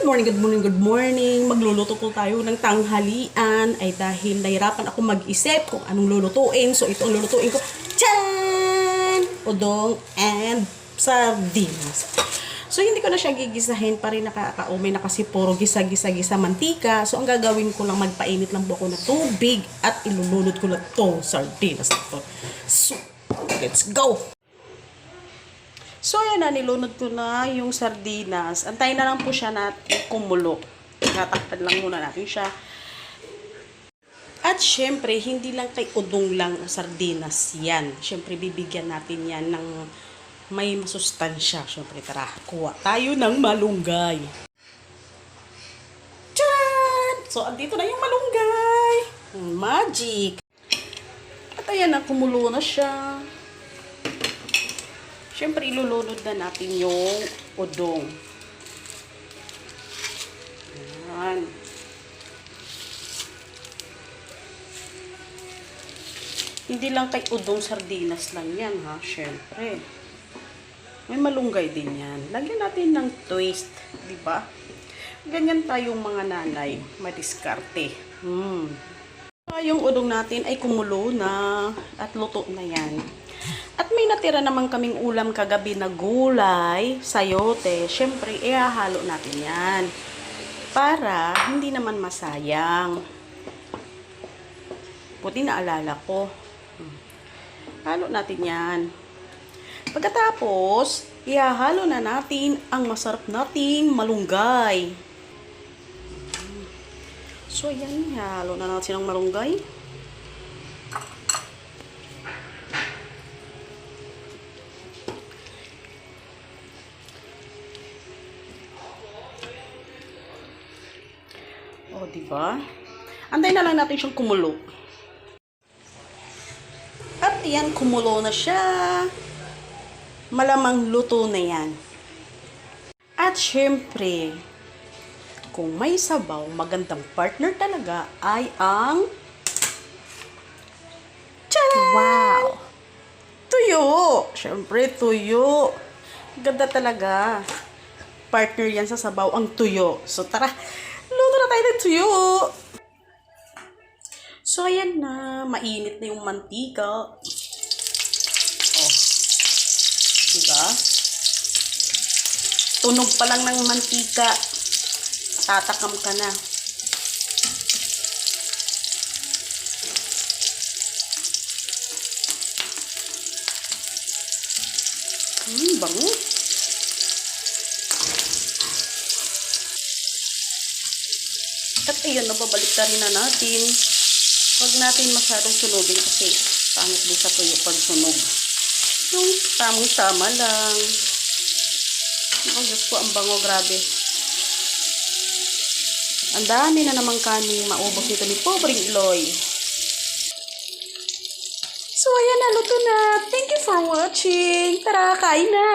morning, good morning, good morning. Magluluto po tayo ng tanghalian ay dahil nahirapan ako mag-isip kung anong lulutuin. So, ito ang lulutuin ko. Tcharan! Udong and sardinas. So, hindi ko na siya gigisahin pa rin nakakaumay na kasi puro gisa-gisa-gisa mantika. So, ang gagawin ko lang, magpainit lang po ako ng tubig at ilulunod ko lang itong sardinas na ito. So, let's go! So, ayan na, nilunod ko na yung sardinas. Antayin na lang po siya natin kumulo. Tatakpan lang muna natin siya. At syempre, hindi lang kay udong lang ang sardinas yan. Syempre, bibigyan natin yan ng may masustansya. Syempre, tara, kuha tayo ng malunggay. Tcharan! So, andito na yung malunggay. Magic! At ayan na, kumulo na siya. Siyempre, ilulunod na natin yung udong. Ayan. Hindi lang kay udong sardinas lang yan, ha? Siyempre. May malunggay din yan. Lagyan natin ng twist, di ba? Ganyan tayong mga nanay. Madiskarte. Yung udong natin ay kumulo na at luto na yan. At may natira naman kaming ulam kagabi na gulay, sayote. Siyempre, ihahalo natin yan. Para hindi naman masayang. Buti naalala ko. Halo natin yan. Pagkatapos, ihahalo na natin ang masarap nating malunggay. So, yan. Ihahalo na natin ang malunggay. O, diba? Antayin na lang natin siyang kumulo. At yan, kumulo na siya. Malamang luto na yan. At syempre, kung may sabaw, magandang partner talaga ay ang tcharan! Wow! Tuyo! Syempre, tuyo. Ganda talaga. Partner yan sa sabaw, ang tuyo. So, tara! Luto na tayo ng tuyo. So, ayan na. Mainit na yung mantika. Oh. Diba? Tunog pa lang ng mantika. Tatakam ka na. Bango. At ayun, nababalik na rin na natin. Huwag natin masyadong sunugin kasi pangit din sa tuyo pag sunog. Yung tamang-tama lang. Oh, Diyos ko, ang bango, grabe. Ang dami na naman kaning maubos nito ni Pobreng Eloy. So, ayan na, luto na. Thank you for watching. Tara, kain na!